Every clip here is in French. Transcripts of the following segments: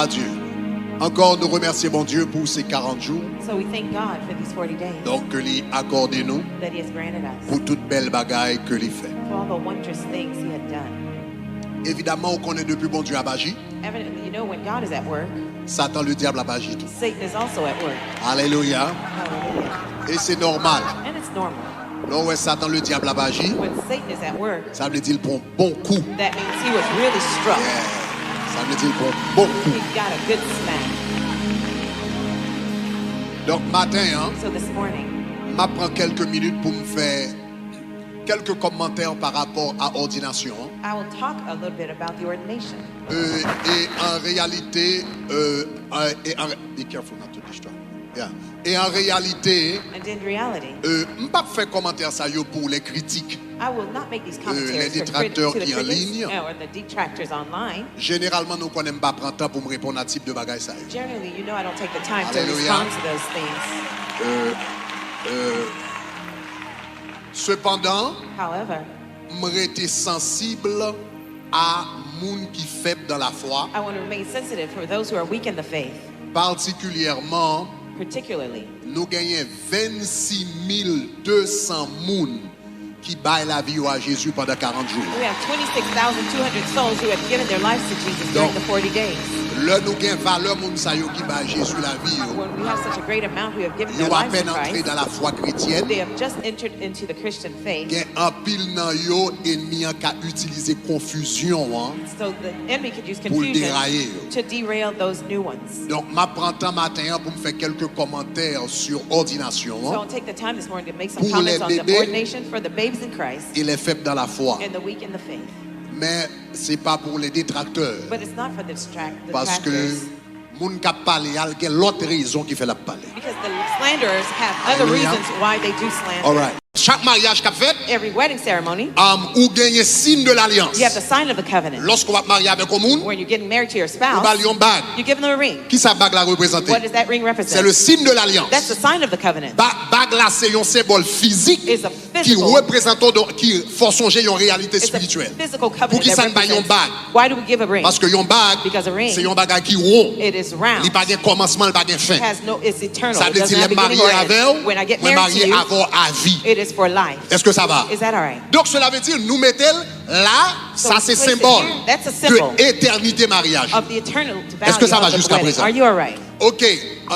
À Dieu. Encore nous remercier bon Dieu pour ces 40 jours. So we thank God for these 40 days Donc que lui accorde nous that He has granted us pour toute belle bagaille que lui fait. for all the wondrous things He had done. Évidemment, on connaît depuis bon Dieu à Bagi. Evidently, you know when God is at work, Satan le diable à Bagi tout. Satan is also at work. Alléluia. Hallelujah. Et c'est normal. And it's normal. Là où est Satan le diable à Bagi, When Satan is at work, ça veut dire pour un bon coup. that means he was really struck. Yeah. Ça veut dire pour un bon coup. He got a good smack. Donc matin, hein, So this morning, m'apprends quelques minutes pour me faire quelques commentaires par rapport à ordination. I will talk a little bit about the ordination. Et en réalité, be careful not to destroy. Yeah. Et en réalité, And in reality, je ne vais pas faire commentaire ça yo pour les critiques. I will not make these les commentaries détracteurs to the qui en critics ligne. or the detractors online. Généralement, nous ne connaissons pas prendre temps pour me répondre à ce type de bagaille ça. Generally, you know I don't take the time to Hallelujah. respond to those things. Cependant, However, je été sensible à moun qui faible dans la foi, I want to remain sensitive for those who are weak in the faith, particulièrement particularly. nous gagnons 26 200 moun qui baillent la vie à Jésus pendant 40 jours. We have 26,200 souls who have given their lives to Jesus during the 40 days. Là, nous gagnons valeur moun sa yo qui baillent Jésus la vie. When we have such a great amount who have given Yo their à lives to peine entré Christ, dans la foi chrétienne. they have just entered into the Christian faith. Gen en pile nan yo ennemi an ka utiliser confusion hein, So the enemy could use pour confusion dérailler. to derail those new ones. Donc m'a prend temps matin hein, pour me faire quelques commentaires sur ordination So hein, I'll take the time this morning to make some Pour comments les on the bébés ordination for the babes in Christ et les faibles dans la foi. and the weak in the faith. Mais c'est pas pour les détracteurs But it's not for the parce que detractors. moun ka parler al gen l'autre raison qui fait la parler. Because the slanderers have other Hallelujah. reasons why they do slander. All right. Chaque mariage qu'a fait Every wedding ceremony, ou gagner signe de l'alliance. you have the sign of the covenant. Lorsqu'on va marier avec un moun, When you're getting married to your on spouse, va lui un bague. you give them a ring. Qui sa bague la représente? What does that ring C'est le represent? signe de l'alliance. That's the sign of the covenant. Bague là c'est un symbole physique It's a qui physical, représente qui faut songer une réalité it's a spirituelle. physical Pour covenant qui ça that ne pas un represents. bague? Why do we give a ring? Parce que un bague Because a ring, c'est un bagage qui rond. it is round. Il pas de commencement, il pas de fin. Has no, it's eternal. Ça It veut doesn't dire have les beginning mariés or avec end. When I get les married to mariés you, avant à vie. it is for life. Est-ce que ça va? Is that all right? Donc cela veut dire nous mettons là, So ça c'est place it symbole here. That's a symbol de éternité mariage. Of the eternal Est-ce que ça va value of the jusqu'à wedding. présent? Are you all right? OK,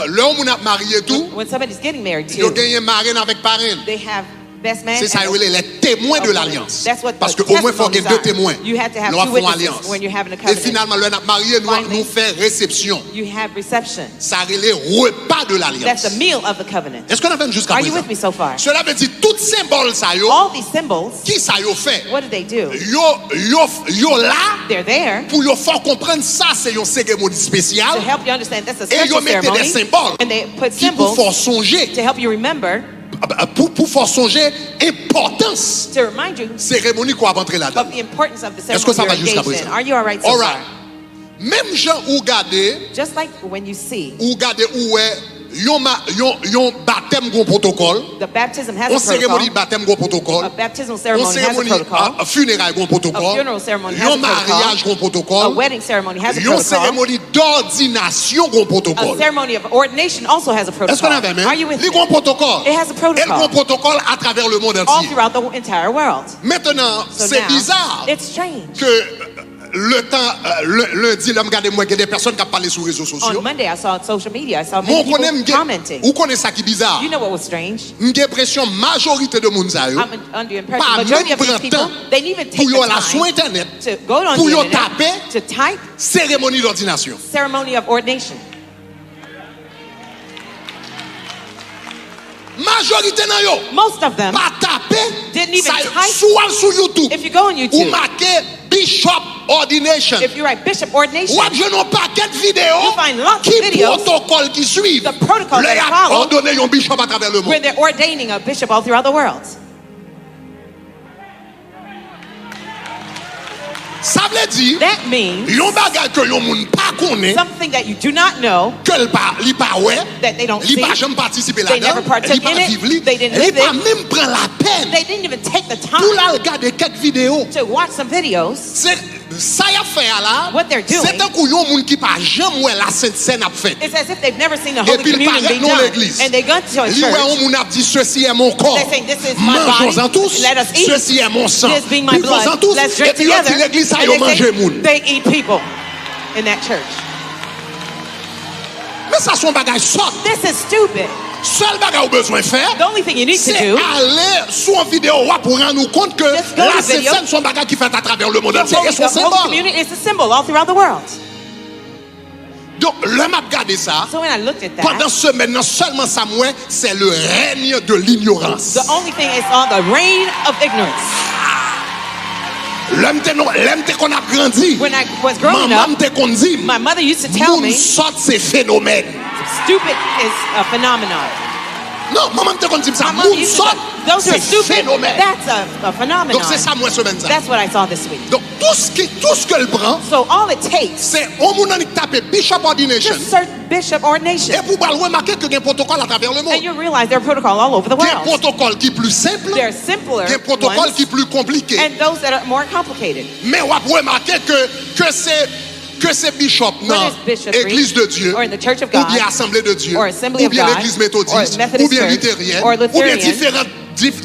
là où on a marié tout, When somebody's getting married ils ont to, gagné marraine avec parraine. they have best man. C'est ça, and les témoins de l'alliance. That's what Parce the qu'au moins, il faut qu'il y ait deux testimonies témoins. are. You have to have Nous two avons witnesses alliance. when you're having a Et covenant. finalement, le marié Finally, nous fait réception. You have reception. Ça relève repas de l'alliance. That's the meal of the covenant. Est-ce qu'on a fait jusqu'à Are you présent? with me so far? Cela veut dire tout symbole ça yo, All these symbols, qui ça yo fait? what do they do? Yo là They're there pour yo faire comprendre ça c'est une cérémonie to spéciale help you understand that's a et yo special mettez des ceremony. symboles And they put qui pour symbols faire songer to help you remember, pour faire songer importance to remind you cérémonie qu'on va entrer là-dedans. of the importance of the Est-ce que ça ceremony va you're jusqu'à engaged présent? in. Are you all right so All right. far? Même gens ou garder Just like when you see où est yon baptême gon protocole, the baptism has on a cérémonie de protocol, baptême gon protocole, a baptismal on ceremony has a cérémonie protocol, funérailles gon a protocole, funeral ceremony has yon a protocol, mariage gon a protocole, wedding ceremony has a yon protocol, cérémonie d'ordination gon a protocole. ceremony of ordination also has a Est-ce qu'on protocol. avait même? Are you with Les me? gros protocoles. It has a protocol. Et le gros protocole à travers le monde All entier. throughout the entire world. Maintenant, So c'est now, bizarre it's strange. que le temps, lundi, là, regardez moi, il y a des personnes qui parlent sur les réseaux On sociaux. Monday, I saw on social media, I saw Mon many people connaît, commenting. ou connaît ça qui est bizarre? You know what was strange? J'ai l'impression majorité de monde ça yo. I'm under the impression Pas majority of même these people, temps they didn't even take pour yo the la sur time internet to go on pour the yo internet taper to type cérémonie d'ordination. ceremony of ordination. Majorité nan yo Most of them, pas taper Didn't even ça type. sur YouTube. if you go on Ou YouTube, marqué Bishop Ordination. if you write bishop ordination, Ou je n'ai pas quelle vidéo You find lots of qui videos, protocole qui suivent. the protocol Le that a follow, ordonné un bishop à travers le where monde. they're ordaining a bishop all throughout the world. Ça veut dire That means yon bagay que yon moun pa konnen something that you do not know, que li pa ouais, that they don't li see, pa jamais participer they là-dedans, never partook li pa in it, vivre li, they didn't li live pa it. même prend la peine they didn't even take the pour time la regarder quelques vidéos. to watch some videos. C'est ça y a fait là, What they're doing, c'est un couillon moun qui pas jamais ouais la sainte scène a fait. it's as if they've never seen the Et Holy puis il Communion paraît be dans done. l'église. And they go to a Li ouais on church. moun a dit ceci est mon corps. They're saying, this is my Mangeons-en body. tous. Let us eat. Ceci est mon sang. This being my blood. Buvons-en tous. Let's Et drink puis on together. dit l'église ça And yo they mange say, moun. they eat people in that church. Mais ça son bagage sort. This is stupid. Seul bagage ou besoin faire. The only thing you need to C'est do aller sur une vidéo pour rendre nous compte que Just go la to sainte video. scène son bagage qui fait à travers le monde The entier. Et son Holy symbole. Communion is a symbol all throughout the world. Donc, le m'a regardé ça. So when I looked at Pendant that, ce maintenant, seulement ça, moi, c'est le règne de l'ignorance. the only thing is on the reign of ignorance. L'homme qu'on a grandi. When I was growing Maman up, te qu'on dit. my mother used to tell Moun me, sort ces phénomènes. stupid is a phenomenon. Non, maman te qu'on dit ça. My mother Moun used to sort say, those who ces are stupid, phénomènes. that's a phenomenon. Donc c'est ça, moi, semaine ça. That's what I saw this week. Donc tout ce qu'elle prend, So all it takes, c'est au monde qui tape Bishop Ordination. just search bishop ordination. Et vous allez remarquer qu'il y a un protocole à travers le monde. And you realize there are protocols all over the Il y a un world. protocole qui est plus simple. There are simpler Il y a un protocole ones qui est plus compliqué. and those that are more complicated. Mais on va remarquer que c'est bishop dans Whether it's bishopry, l'église de Dieu, or in the church of ou God, bien assemblée de Dieu, or assembly ou of bien God, l'église or méthodiste, Methodist ou bien church, luthérienne, or ou bien Lutheran, différentes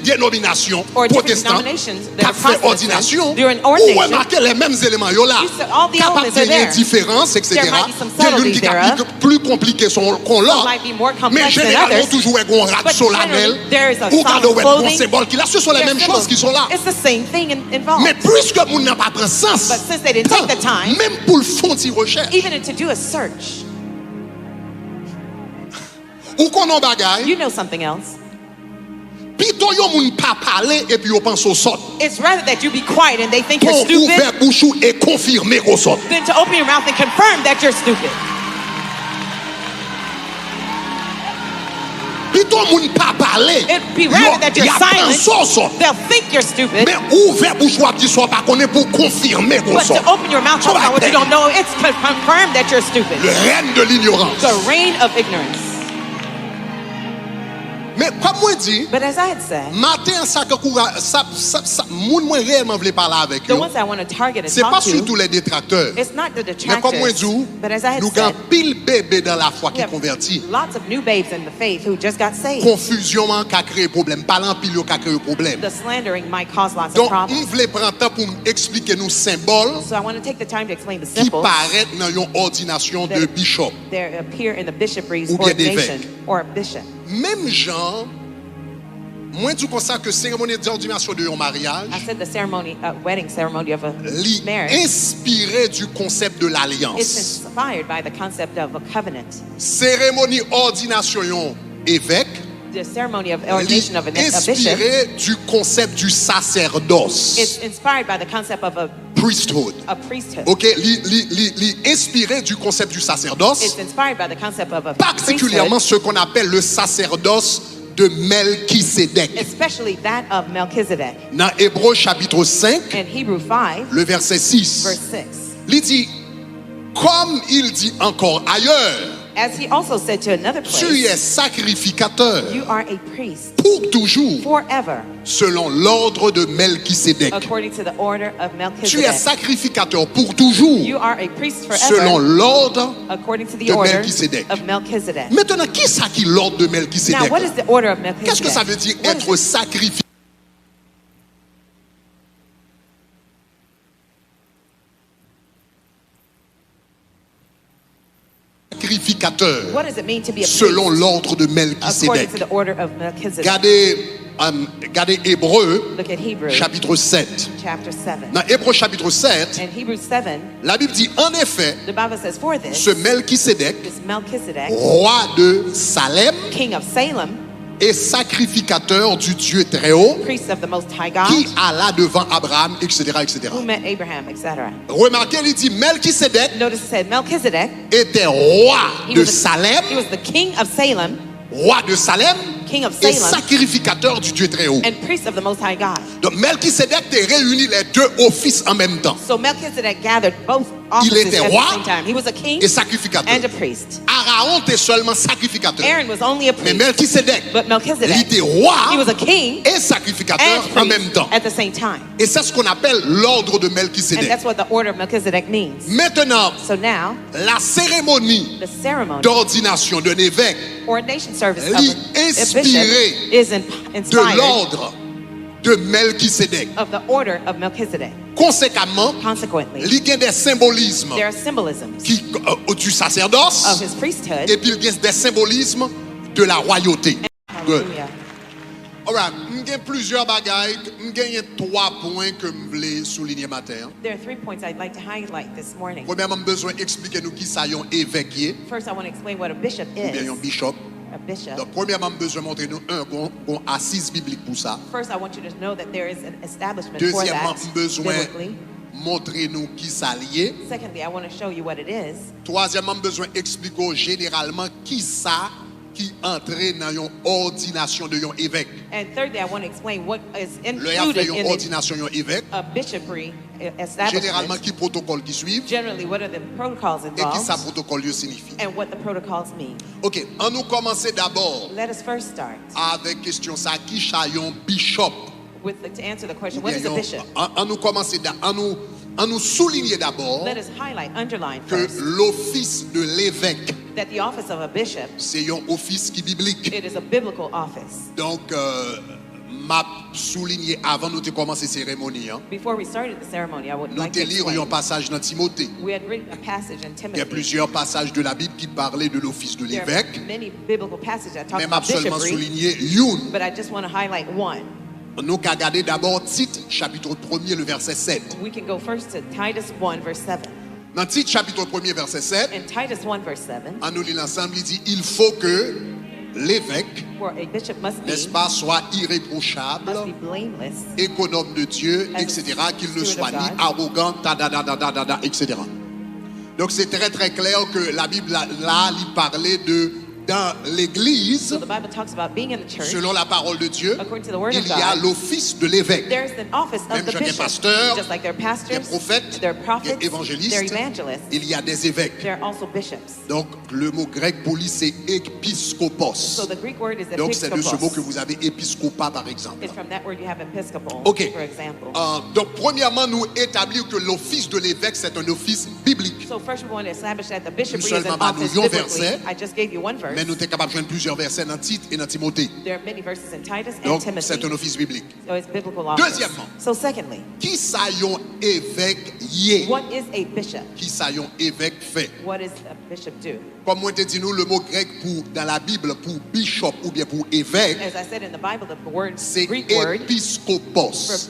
dénominations or different protestantes denominations qui that are fait Protestant, ordination, during ou ordination, remarquer les mêmes éléments yo là, you see all the capable elements are de there. différence, etc. There might be some Il y a l'une subtleties qui est thereof. plus compliquée qu'on l'a, Some might be more mais complex than généralement others. toujours un grand rad But solennel, generally, there is a ou solemn quand on clothing. symbole qui là, ce sont les There are mêmes choses qui sont là. It's the same thing involved. Mais puisque moun n'a pas pris sens, But since they didn't take the time, même pour le fond de recherche, even to do a search, ou qu'on en bagaille, you know something else. plutôt yon moun pas parler et puis yon pense au sort. It's rather that you be quiet and they think you're Qu'on stupid ouvert bouche et confirmer qu'on sort. than to open your mouth and confirm that you're stupid. Plutôt moun pas parler. It'd be rather that you're silent. They'll think you're stupid. Mais ouvert bouche ou dit soit pas qu'on est pour confirmer qu'on But sort. to open your mouth So about what you I- don't know, it's to confirm that you're stupid. Le règne de l'ignorance. The reign of ignorance. Mais comme moi dit, But as I had said, matin ça que moun moi réellement voulait parler avec the eux. ones I want to target and C'est talk pas to, surtout les détracteurs. it's not the Mais comme moi detractors. dit, But as I had nous said, avons pile bébé dans la foi we qui have convertit. lots of new babes in the faith who just got saved. Confusion qui a créé problème, parlant pile qui a créé problème. The slandering might cause lots of Donc, problems. on voulait prendre temps pour expliquer nous symboles So I want to take the time to explain the qui symbols paraissent dans une ordination de bishop. that appear in the bishopry's Ou bien ordination d'évêque. or bishop. Même genre, moi je pense que cérémonie d'ordination de un mariage, I said the ceremony, wedding ceremony of a li marriage, inspiré du concept de it's l'alliance. inspired by the concept of a covenant. Cérémonie ordination yon évêque, The ceremony of li ordination of a bishop, inspiré du concept du sacerdoce, it's inspired by the concept of a priesthood. priesthood. Ok, li inspiré du concept du sacerdoce, It's inspired by the concept of a particulièrement priesthood, ce qu'on appelle le sacerdoce de Melchisédek. especially that of Melchizedek. Dans Hébreux chapitre 5, In Hebrew 5, le verset 6, verse 6, il dit, comme il dit encore ailleurs, as he also said to another tu place, es sacrificateur you are a priest pour toujours forever, selon l'ordre de Melchisédek. according to the order of Tu es Melchizedek. sacrificateur pour toujours You are a priest selon forever, l'ordre. according to the de order Melchizedek. of Melchizedek. Maintenant, qui ça qui l'ordre de Now, Melchisédek? what is the order of Qu'est-ce que ça Melchizedek? veut dire être sacrifié? Sacrificateur What does it mean to be a selon priest l'ordre de according Melchisédek. to the order of Melchizedek? Regardez Hébreux Look at Hebrews chapitre 7. chapter 7. Dans Hébreux chapitre 7, In Hebrews 7, la Bible dit en effet, the Bible says, for this, ce Melchisédek, this Melchizedek, roi de Salem king of Salem, et sacrificateur du Dieu très haut, priest of the Most High God, qui alla devant Abraham, etc., etc. who met Abraham, etc. Remarquez, il dit Melchisédek Notice it said Melchizedek, était roi he de was, he Salem, was the king of Salem, roi de Salem, king of et Salem sacrificateur du Dieu très haut. and priest of the Most High God. Donc Melchisédek te réunit les deux offices en même temps. So Melchizedek gathered both Il offices était at roi the same time. He was a king et sacrificateur. and a priest. Aaron était seulement sacrificateur. Aaron was only a Mais priest, Melchisédek, but il Melchizedek, était roi he was a king et sacrificateur and en même priest temps. at the same time. Et c'est ce qu'on appelle l'ordre de And Melchisédek. that's what the order of Melchizedek means. Maintenant, So now, la cérémonie the ceremony, d'ordination d'un évêque ordination service of Li a inspiré bishop is de inspired l'ordre de Melchisédek. of the order of Melchizedek. Conséquemment, Consequently, il y a des symbolismes there are symbolisms du sacerdoce of his priesthood. et puis il y a des symbolismes de la royauté. Good. Hallelujah. Alright, il y a plusieurs bagailles, il y a 3 points que je voulais souligner matin. There are 3 points I'd like to highlight this morning. Premièrement, je besoin d'expliquer nous qui ça yon évêque est, First, I want to explain what a bishop ou bien yon is. bishop. A bishop. Donc, premièrement, je besoin montrer nous une assise biblique pour ça. First, I want you to know that there is an establishment for Deuxièmement, that je besoin biblically. montrer nous qui ça lié. Secondly, I want to show you what it is. Troisièmement, je besoin expliquer généralement qui ça qui entre dans une ordination de yon évêque. And thirdly, I want to explain what is Le y a fait included une in ordination yon évêque. a bishopry Généralement, establishment. qui protocole qui suivent Generally, what are the protocols et qui ça involved protocole yo signifie. and what the protocols mean. Ok, on nous commencer d'abord Let us first start avec question ça qui ça yon bishop. to answer the question, Ou what bien is a yon- bishop? on nous commencer on nous souligner d'abord Let us highlight, underline que first, l'office de l'évêque that the office of a bishop, c'est un office qui biblique. it is a biblical office. Donc m'a souligné avant nous de commencer cérémonie hein. Before we started the ceremony, I would Nous like te to lire un explain. passage dans Timothée. We had written a passage in Il y a Timothy. plusieurs passages de la Bible qui parlaient de l'office de There are l'évêque, many biblical passages that talk mais m'a about seulement bishopry, souligné une. but I just want to highlight one. Nous qu'à regarder d'abord Tite chapitre 1er le verset 7. We can go first to Titus 1, verse 7. Dans Tite chapitre 1er verset 7, In Titus 1, verse 7, en nous lisant ensemble, il dit il faut que l'évêque, where a bishop must n'est-ce be pas, soit irréprochable, blameless, économe de Dieu, As a etc., qu'il ne steward soit of ni God. arrogant, etc. Donc c'est très très clair que la Bible là, il parlait de dans l'église, So the Bible talks about being in the church. selon la parole de Dieu, According to the word il of y a God, l'office de l'évêque. There's an office Même of the chez les bishop. pasteurs, Just like they're Des pastors, prophètes, they're des prophets, they're évangélistes, evangelists, il y a des évêques. they're also bishops. Donc le mot grec pour lui c'est épiscopos. So the Greek word is Donc c'est de ce mot que episkopos. vous avez épiscopat par exemple. It's from that word you have episcopal, Ok. for example. Donc premièrement nous établir que l'office de l'évêque c'est un office biblique. So first we want to establish that the bishopry is Seulement an pas office nous, un biblically. verset, I just gave you one verse. Mais nous sommes capables de joindre plusieurs versets dans Tite et dans Timothée. There are many verses in Titus and Donc Timothy. c'est un office biblique. So it's biblical office. Deuxièmement. So secondly, Qui ça yon évêque yé? what is a bishop? Qui ça yon évêque fait? What does a bishop do? Comme moi te dit nous le mot grec pour dans la Bible pour bishop ou bien pour évêque As I said in the Bible, the word c'est Greek word for épiscopos.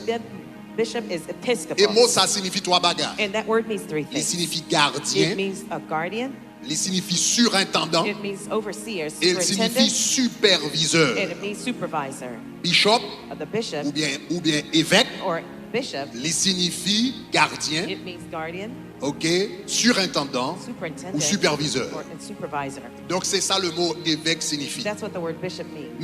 bishop is Et episcopos. mot ça signifie 3 bagages. And that word means 3 Il things. signifie It gardien, means a guardian, il signifie surintendant it means overseer, et il signifie superintendent, superviseur. and it means supervisor. Bishop The bishop ou bien évêque, or bishop, il signifie gardien, it means guardian, ok, surintendant superintendent, ou superviseur. or and supervisor. Donc c'est ça le mot évêque signifie. That's what the word bishop means.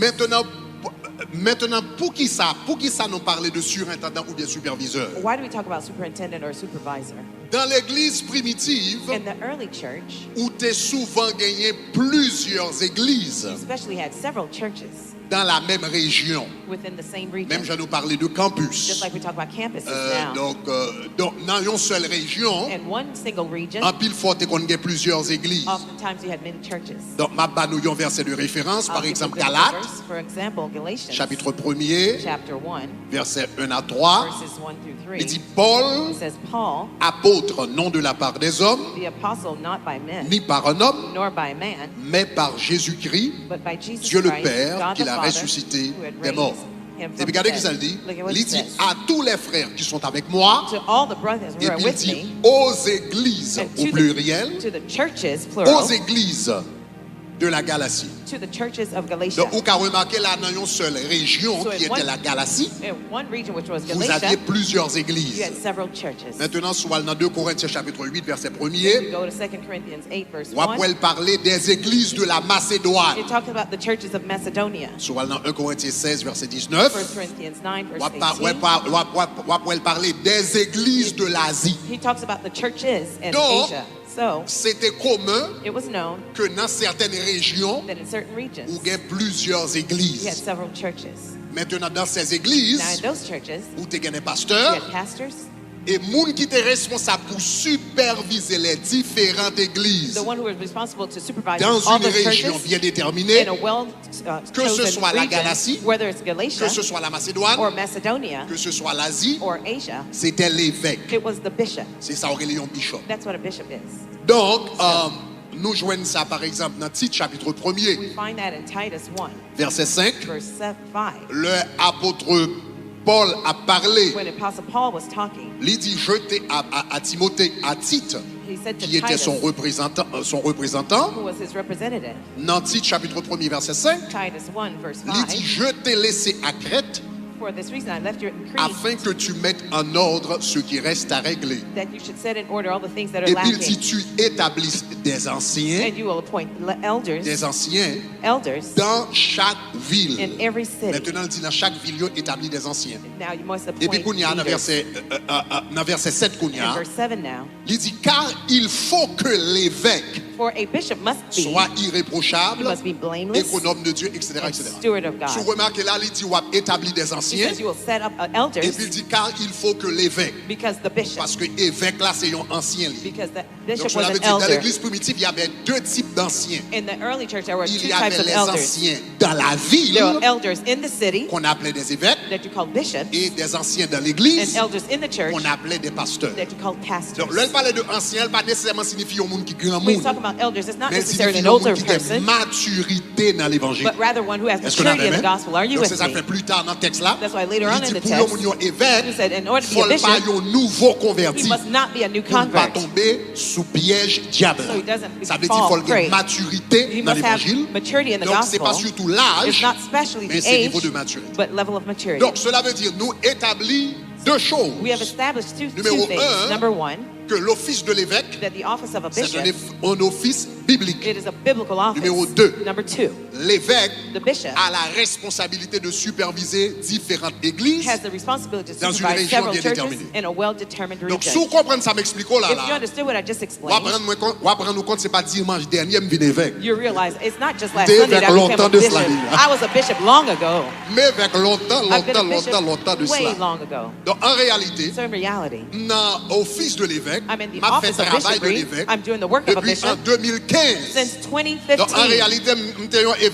Maintenant pour qui ça nous parler de surintendant ou bien superviseur? Why do we talk about superintendent or supervisor? Dans l'église primitive, In the early church, où tu souvent gagné plusieurs églises you especially had several churches dans la même région. within the same region. Même je nous parlais de campus. Just like we talk about campuses now. Donc dans une seule région, In one single region, en pile fois tu connais plusieurs églises. oftentimes you had many churches. Donc ma nous un verset de référence, par I'll give exemple you a Galates, verse. For example, Galatians chapitre 1er, chapter 1, versets 1 à 3. verses 1 through 3. Il dit Paul, It says, Paul, apôtre, non de la part des hommes, the apostle, not by men, ni par un homme, nor by man, mais par Jésus-Christ, but by Jesus Dieu le Christ, Père, God qui the l'a Father, ressuscité who had des morts. raised him Et from regardez the ce qu'il dead. dit. Look at what Il it dit says. à tous les frères qui sont avec moi, To all the brothers who et are puis il with dit me, aux églises and au pluriel, to the churches, plural, aux églises de la Galatie. to the churches of Galatia. Donc, vous avez remarqué là, dans une seule région So qui in était one- la Galatie, In one region, which was vous Galatia, aviez plusieurs you églises. had several churches. Maintenant, soit dans 2 Corinthiens chapitre 8, verset You 1er, go to 2 Corinthians 8, verse on 1. va parler des églises de la Macédoine. It talks about the churches of Macedonia. Soit dans 1 Corinthiens 16, verset 19, 1 Corinthians 9, on verse va parler des églises de l'Asie. 18. He talks about the churches in Donc, Asia. So, c'était commun it was known que dans certaines régions, that in certain regions, où il y a plusieurs you had églises. several churches. Maintenant, dans ces Now, in églises, those churches, où tu as des you pasteurs, had pastors, et moun qui étaient responsables pour superviser les différentes églises the one who was responsible to supervise dans all une the région churches bien in déterminée, a que ce chosen soit la region, Galatie, whether it's Galatia que ce soit la Macédoine, or Macedonia que ce soit l'Asie, or Asia, c'était l'évêque. it was the bishop. C'est ça, Aurélien Bishop. That's what a bishop is. Donc, nous joignons ça par exemple dans Tite chapitre 1er, We find that in Titus 1, verset 5. verse 5. Le apôtre Paul a parlé, When Apostle Paul was talking, il dit jeté à Timothée, à Tite, he said to qui était Titus, son représentant, who was his representative, dans Tite chapitre 1er, verset 5, Titus 1, verse il dit 5, je t'ai laissé à Crète for this reason I left you in Crete, afin que tu mettes en ordre ce qui reste à régler. that you should set in order all the things that are Et puis il dit lacking, tu établisses des anciens and you will appoint elders dans chaque ville. in every city. Maintenant il dit dans chaque ville il établit des anciens. Now you must Et puis appoint Kounia, dans leaders. verset 7 In Kounia, verse 7 now, il dit car il faut que l'évêque for a bishop must be, soit he irréprochable, must be blameless, économe de Dieu, etc. and etc. steward of God. Si vous remarquez là, il dit, on établit des He anciens, says you will set up et elders, puis il dit, car il faut que l'évêque, because the bishop, parce que évêque là, c'est un ancien. because the Donc bishop cela was veut an dire, dans elder. l'église primitive, il y avait deux types d'anciens. In the early church, there were Il two y types avait of les elders. anciens dans la ville, There were elders in the city qu'on appelait des évêques, that you called bishops, et des anciens dans and l'église, elders in the church qu'on appelait des pasteurs. that you called pastors. Donc, là, il parlait de anciens, elle pas nécessairement signifier un monde qui est grand When you monde, talk about elders, it's not mais necessarily signifie an un older monde qui a person, maturité dans l'évangile. but rather one who has Est-ce qu'on a maturity in the même? gospel. Are you Donc with c'est ça fait me? plus tard dans le texte là. That's why later on in Il the dit text, pour un évêque, he said in order to be faut a pas bishop, un nouveau he converti must not be a new pour ne pas convert. tomber sous piège diable. So he doesn't Ça veut dire fall qu'il faut qu'il y ait prey. maturité He dans must have l'évangile. maturity in the Donc c'est pas gospel. surtout It's l'âge, not especially mais the c'est le niveau age, de maturité. but level of maturity. Donc cela veut dire nous établit deux choses. We have established two Numéro things. un, Number one, Que l'office de l'évêque, that the office of a c'est bishop, un office biblique. it is a biblical office. Numéro 2. Number two, L'évêque the bishop a la responsabilité de superviser différentes églises. has the responsibility to Dans une supervise région several bien churches déterminée. in a well-determined Donc, si region. vous comprenez ça, m'explique là. If you understood what I just On explained, va prendre compte, c'est pas dimanche dernier, je suis évêque. you realize it's not just last T'es Sunday that I avec became a longtemps de bishop. cela, déjà. I was a bishop long ago. Mais avec longtemps I've been a bishop de way cela. long ago. Donc, en réalité, So in reality, dans l'office de l'évêque, I'm in the m'a fait office of travail de bishopry. l'évêque I'm doing the work of a depuis en bishop 2015. since Donc, en 2015. réalité, je suis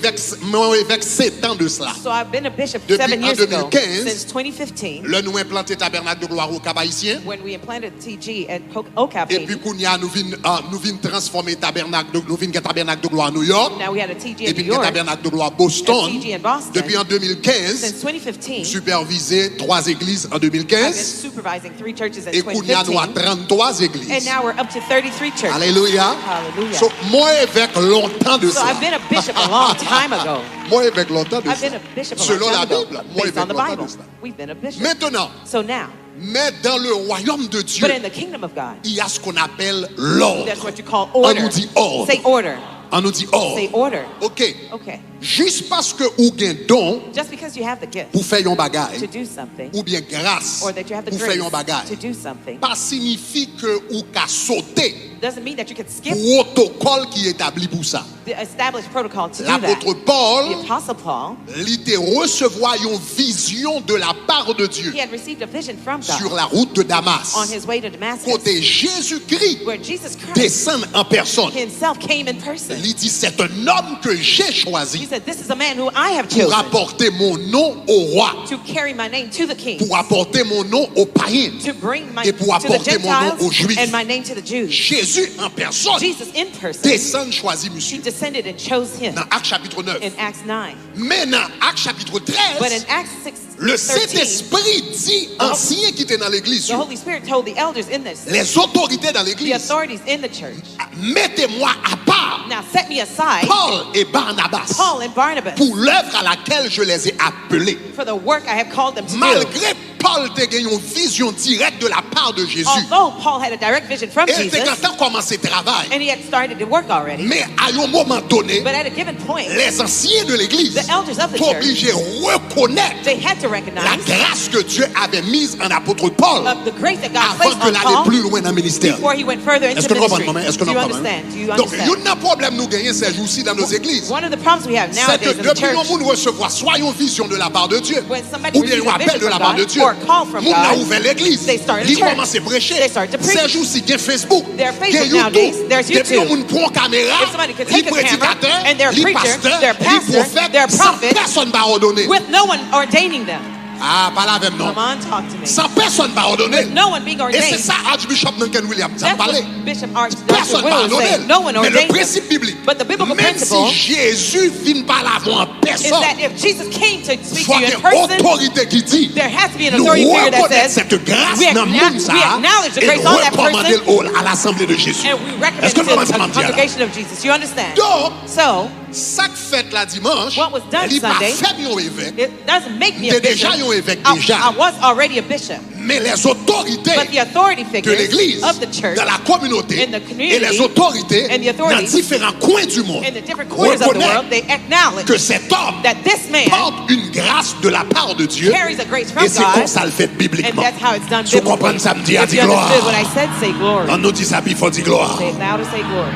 évêque 7 ans de cela. So I've been a bishop Depuis 7 en years ago. 2015, Since 2015, Là, nous implanté tabernacle de gloire au Cap-Haïtien. when we implanted TG at OCAP, Et puis, nous venons transformer tabernacle de gloire à New York. now we had a TG Et in puis, New York, tabernacle de gloire à a Boston. TG in Boston. Depuis en 2015, Since 2015, supervisé 3 églises en I've been 2015. supervising 3 churches in Et nous avons 2015. 33 And églises. now we're up to 33 churches. Alléluia. Hallelujah. So, moi, avec longtemps de So ça. I've been a bishop a long time ago. Moi, avec longtemps de I've ça. been a bishop a Selon long la time Bible, ago. moi, Based avec on the longtemps Bible, de ça. we've been a bishop. Maintenant, So now, mais dans le royaume de Dieu, but in the kingdom of God, il y a ce qu'on appelle l'ordre. that's what you call On order. nous dit ordre. Say order. On nous dit ordre. Say order. OK. Okay. Juste parce que vous avez un don Just because you have the gift pour faire un to bagage, do something, ou bien grâce or that you have the pour faire un grace bagage, to do something, pas signifie que vous avez sauté doesn't mean that you can skip protocole qui est établi pour ça. the established protocol to do L'apôtre that. Paul, The Apostle Paul, il était recevoir une vision de la part de Dieu he had received a vision from sur God la route de on Damas. his way to Damascus, Côté Jésus-Christ where Jesus Christ descend en personne. himself came in person. Il dit, c'est un homme que j'ai He choisi said, this is a man who I have pour chosen apporter mon nom au roi, to carry my name to the king, pour apporter mon nom aux païens. to bring my Et pour to the apporter mon nom aux Gentiles Juifs. and my name to the Jews. Jésus en personne Jesus in person, descend choisi he monsieur. descended and chose him Dans Actes chapitre 9. in Acts 9. Mais dans Actes chapitre But in 13, Acts 6, le 13, Saint-Esprit dit anciens qui étaient dans l'église, the Holy Spirit told the elders in this, les autorités dans the l'église, authorities in the church, mettez-moi à part now set me aside, Paul et Barnabas, Paul and Barnabas, pour l'œuvre à laquelle je les ai appelés. for the work I have called them to do. Malgré Paul te gagné une vision directe de la part de Jésus. Although Paul had a direct vision from Et il Jesus, était commencé travail. and he had started to work already, Mais à un moment donné, but at a given point, les anciens de l'église the elders of the sont church, obligés de reconnaître they had to la recognize grâce que Dieu avait mise en apôtre Paul of the grace that God avant placed que on l'aller Paul plus loin dans le ministère. before he went further into Est-ce que nous ministry. comprenons? Est-ce que Do nous you comprenons? understand? Do you Donc, understand? il y a un problème nous gagnons ces jours-ci dans nos églises. One of the problems we have C'est que nowadays in the depuis church, nous nous recevoir soit une vision de la part de Dieu, when somebody ou bien receives un a appel vision de la from part de God Dieu, or a call from nous avons God, ouvert l'église, they started a ils church. commencent à prêcher. They started to preach. Ces jours-ci, il y a Facebook, Their il y a Facebook nowadays, there's Depuis YouTube. on prend caméra, If somebody could les take a camera, prédicateurs, and they're les preacher, pasteurs, they're les pastor, prophètes, they're sans prophet, personne va ordonner. with no one ordaining them. Ah, pas là avec nous. Come on, talk to me. Sans personne va ordonner. With no one being Et c'est ordained. ça Archbishop Duncan Williams a That's parlé. what Bishop Archbishop Personne va Will is ordonner. saying. No one Mais le ordained principe them. biblique, But the biblical même principle si Jésus vient pas l'avoir en is personne, that if Jesus came to il speak faut to you qu'il y in ait person, autorité qui dit there has to be an nous authority figure that reconnaître says, cette grâce we dans le monde ça acknowledge the et grace on that recommander person, à l'assemblée de Jésus. and we recommend Est-ce que it nous to commençons à the dire là? congregation of Jesus. You understand? Donc, So, chaque fête la dimanche, what was done il pas Sunday, fait un évêque, it doesn't make me a T'es déjà bishop. un évêque I déjà. was already a bishop. mais les autorités But the authority de figures l'église, of the church dans la communauté in the community et les autorités and the dans authorities différents coins du monde in the different corners of the world, reconnaissent they acknowledge que cet homme that this man porte une grâce de la part de Dieu carries a grace from et c'est comme God, ça le fait and bibliquement. that's how it's done Tu comprends biblically. ça me dit à If dire you gloire. understood what I said, say glory. On nous dit ça, il faut dire gloire. Say it loud or say glory.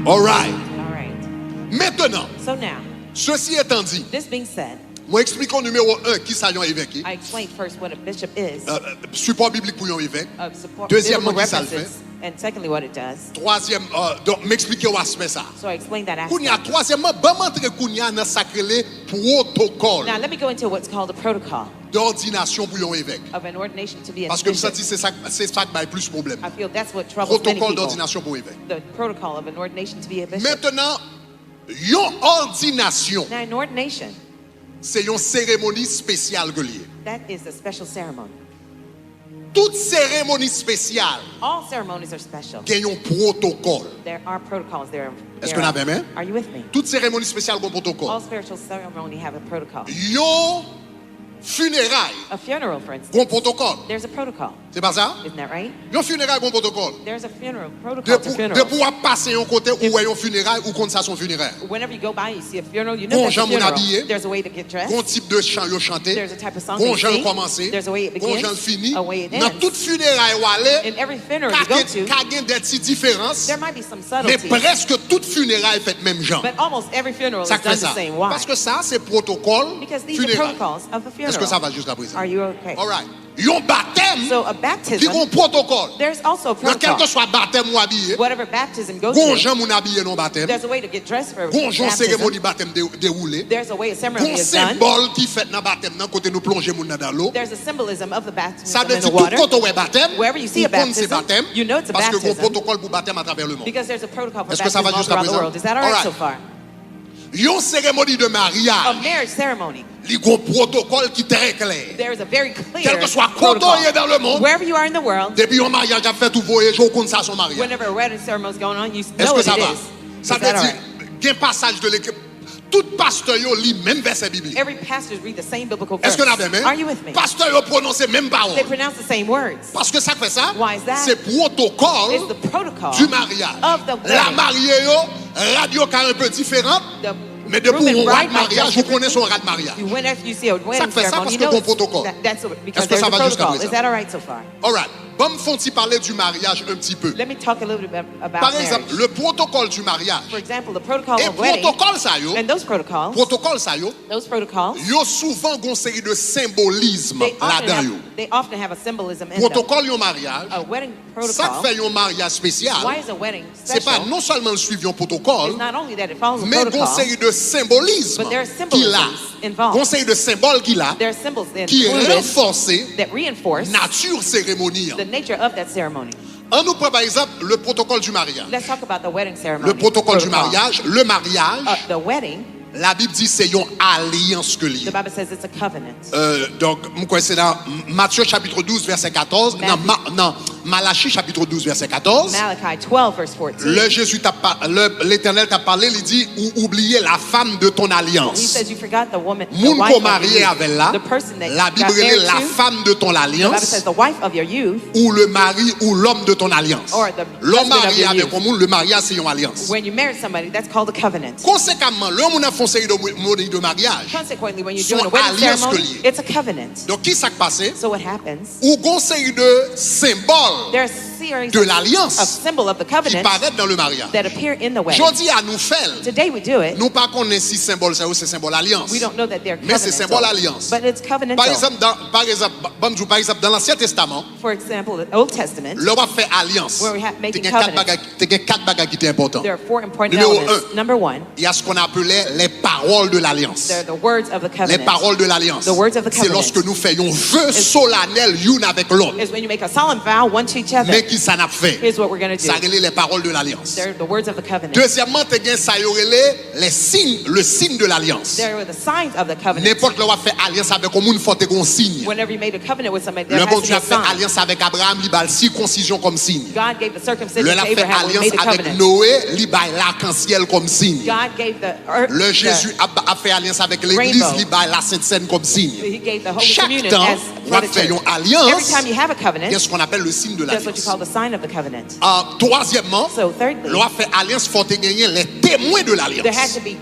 All right. All right. Maintenant, So now, ceci étant dit, this being said, moi expliquons numéro 1 qui ça un évêque. I explained first what a bishop is, Support biblique pour un évêque. support Deuxièmement, biblical qui ça le fait? references, and secondly what it does. Troisième, donc m'expliquer où aspect ça. So I explained that Kounya, aspect. troisièmement, bon montrer Kounya dans sacré protocole Now let me go into what's called a protocol d'ordination pour un évêque. of an ordination to be a Parce que ça bishop. dit c'est ça qui a plus problème. I feel that's what troubles many Protocole people. d'ordination pour évêque. The protocol of an ordination to be a bishop. Maintenant, une ordination, Now an ordination, c'est une cérémonie spéciale que liée. that is a special ceremony. Toute cérémonie spéciale All ceremonies are special. a un protocole. There are protocols. Est-ce qu'on a bien, hein? Are you with me? Toute cérémonie spéciale a un protocole. All spiritual ceremony have a protocol. Une funérailles A funeral, for a un instance, protocole. there's a protocol. C'est pas ça? Isn't that right? Une funéraille a un protocole. There's a funeral De protocol to funerals. pouvoir passer un côté où est un funérail ou contre ça son funéraire. Whenever you go by, you see a funeral, you know Bon that's a gens moun funeral. habillé. There's a way to get dressed. Bon type de chant yo chanté. There's a type of song Bon they gens sing. commencé. There's a way it Bon gens begins, fini. a way it Dans ends. toute funéraille où aller, In every funeral you go to, kage des petites différences, there might be some mais subtleties, presque toute funéraille fait même genre. but almost every funeral Ça is fait done ça. the same. Why? Parce que ça c'est protocole Because these are funéraire. protocols of a Est-ce que ça funeral. va jusqu'à présent? Are you okay? All right. Un baptême, So a il y a baptism, un protocole. there's also a Dans quel que protocol. soit baptême ou habillé, Whatever baptism goes bon through, gens moun habillé non baptême. there's a way to get dressed for Bon gens baptism. cérémonie baptême déroulée. There's a way a ceremony Bon is done. symbole qui fait dans baptême dans côté nous plonger moun dans l'eau. There's a symbolism of the Ça baptism veut in dire the tout water. côté où est baptême, Wherever you see a ou compte c'est baptism, baptême, you know it's a parce que bon baptism. protocole pour baptême à travers le monde. Because there's a protocol for Est-ce que ça va baptism all jusqu'à throughout the présent? world. Is that all right All so right. far? Une cérémonie de A mariage, marriage ceremony, il y a un protocole qui est très clair. there is a very clear Quel que soit côté protocol. dans le monde, Wherever you are in the world, depuis un mariage a fait tout voyage, au compte ça son mariage. whenever a wedding ceremony is going on, you Est-ce know que what ça it va? is. Ça Is veut that all dire, right? il y a un passage de l'équipe. Tout pasteur yo lit même verset biblique. Every pastor read the same biblical Est-ce verse. que vous avez Are you with me? Pasteur yo prononce même parole. They pronounce the same words. Parce que ça fait ça, Why is that? c'est protocole It's the protocol du mariage. of the La wedding. mariée yo, radio car un peu différente, The mais depuis groom and un rat bride de might mariage, be vous connaissez son rat de mariage. Whenever you see a wedding fait ça ceremony, parce you que know bon it's- protocole. that's because Est-ce que there's ça a va jusqu'à protocol. présent? Is that all right so far? All right. Bon, faut-il parler du mariage un petit peu. Let me talk a little bit about Par marriage. exemple, le protocole du mariage. For example, the protocol Et of wedding, protocole ça yo, and those protocols, yo souvent une série de symbolisme là-dedans yo. they often have a symbolism in them. Protocole yo mariage. A wedding Ça protocol, fait un mariage spécial. why is a wedding C'est pas special? non seulement le suivi un protocole, It's not only that it follows a mais une protocol, série de symbolismes but there are qu'il a. symbolisms involved. Une série de symboles qu'il a There are symbols qui included renforcent that reinforce nature cérémonie. the nature of that ceremony. On nous prend par exemple le protocole du mariage. Let's talk about the wedding ceremony. Le protocole du protocol. mariage, le mariage, The wedding, la Bible dit c'est une alliance que liée. the Bible says it's a covenant. Donc, c'est dans Matthieu chapitre 12, verset 14. Non, Malachie chapitre 12 verset 14. Malachi 12, verse 14. L'Éternel t'a parlé, il dit ou oublier la femme de ton He alliance. says you forgot the woman, the Moun wife ko of your marié avec youth. là, The person that la got Bible married est la to. femme de ton The Bible alliance says the wife of your youth. ou le mari ou l'homme de ton alliance. Or the L'homme husband of marié your avec youth. un monde, le mariage c'est une alliance. When you marry somebody, that's called a covenant. Conséquemment, le monde a fait une série de mariage. Consequently, when you're Son doing a wedding alliance ceremony, que lié. it's a covenant. Donc qui s'est passé? So what happens? Ou une série de symboles There are series de of l'alliance symbol of the qui covenant paraissent dans le mariage. that appear in the wedding. Jodi à nous faire. Today we do it. Nous pas connaissons si symbole ça ou c'est symbole alliance. We don't know that they're Mais c'est symbole covenantal. alliance. But it's Par covenantal. exemple, dans l'Ancien Testament, For example, the Old Testament, le roi fait alliance. where we have Il making y a covenants. quatre bagages qui étaient importants. There are four important Numéro elements. un. Number one, Il y a ce qu'on appelait les paroles de l'alliance. they're the words of the Les covenant. paroles de l'alliance. The words of the C'est covenant. lorsque nous faisons vœux solennels l'une avec l'autre. Is when you make a solemn vow one to each other. Mais qui ça n'a fait? Here's what we're going to do. Ça relève les paroles de l'alliance. They're the words of the covenant. Deuxièmement, ça relève les signes, le signe de l'alliance. There were the signs of the covenant. N'importe le roi fait alliance avec un monde, faut te un signe. Whenever you made a covenant with somebody, Le there bon has to be Dieu a a fait sign. alliance avec Abraham, il a circoncision comme signe. God gave the circumcision Le to a fait Abraham when he alliance made the avec covenant. Noé, il a l'arc-en-ciel comme signe. God gave the earth. Le Jésus a fait alliance avec l'église, Rainbow. il a la Sainte Seine comme signe. He gave the Holy Chaque Communion temps, as on for va the faire church. une alliance. Every time you have a covenant, Qu'est-ce qu'on appelle le signe de that's what you l'alliance? call the sign of the covenant. Troisièmement, So thirdly, l'on a fait alliance, faut te gagner les témoins de there has l'alliance. to be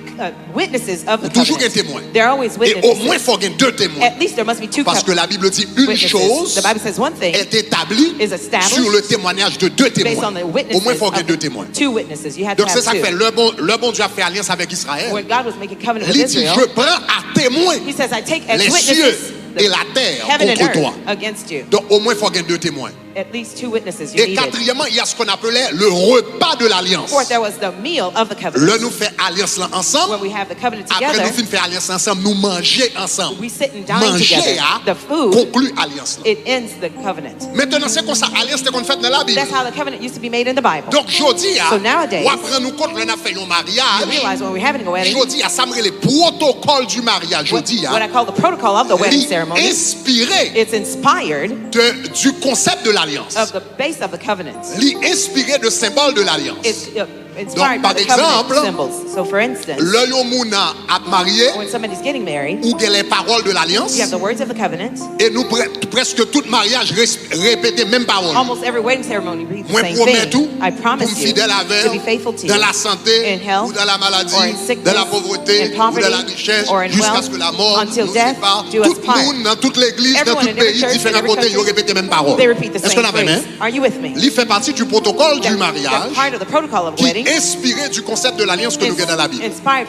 witnesses of the Toujours un covenant. témoin. There are always Et au moins, il witnesses. faut gagner deux témoins. At least there must be two Parce que la Bible dit une witnesses. chose The Bible says one thing est établie is established sur le témoignage de deux based témoins. on the Au witnesses moins, il faut gagner of deux témoins. two witnesses. You had to Donc, c'est have ça que fait two. le bon Dieu a fait alliance avec Israël. When God was making covenant with Il dit, Israel, je prends à témoin he says, I take as les cieux witnesses et la terre heaven and contre toi. earth against you. Donc, au moins, il faut gagner deux témoins. At least two witnesses you Et needed. quatrièmement, il y a ce qu'on appelait le repas de l'alliance. Fourth, there was the meal of the Là, covenant. nous faisons alliance là ensemble. When we have the covenant Après, together, nous finissons faire alliance ensemble. Nous manger ensemble. we sit and dine Manger together. à The food, conclut alliance là. it ends the covenant. Maintenant, c'est comme ça, alliance qu'on fait dans la Bible. That's how the covenant used to be made in the Bible. Donc, jodi, So nowadays, on prend nous compte, on a fait un You mariage. realize when we're having a wedding, Jodi, ça me les protocoles du mariage. Jodi, what I call the protocol of the wedding ceremony, inspiré it's inspired du concept de l'alliance. of the base of the covenant. Inspiré de symbole de l'alliance. It's inspired par by the covenant exemple, symbols. So for instance, Le yon mouna a marié when somebody's getting married, ou les paroles de l'alliance. you have the words of the covenant. Et nous presque tout mariage répéter même parole. Almost every wedding ceremony reads the Moi same promets thing. tout I pour me promise you fidèle to be avec faithful to dans you la santé in health ou dans la maladie, or in dans sickness, la pauvreté in ou poverty dans la richesse or in jusqu'à wealth, ce que la mort until nous death sépare. do us Tout le part. monde dans toute l'église, dans Everyone tout in every pays, church, in différents every côtés, ils country, répètent les mêmes paroles. they repeat the Est-ce same qu'on a même? phrase. Are you with me? Il fait partie du protocole du That's mariage part of the protocol of qui wedding. est inspiré du concept de l'alliance que nous avons dans la Bible. Inspired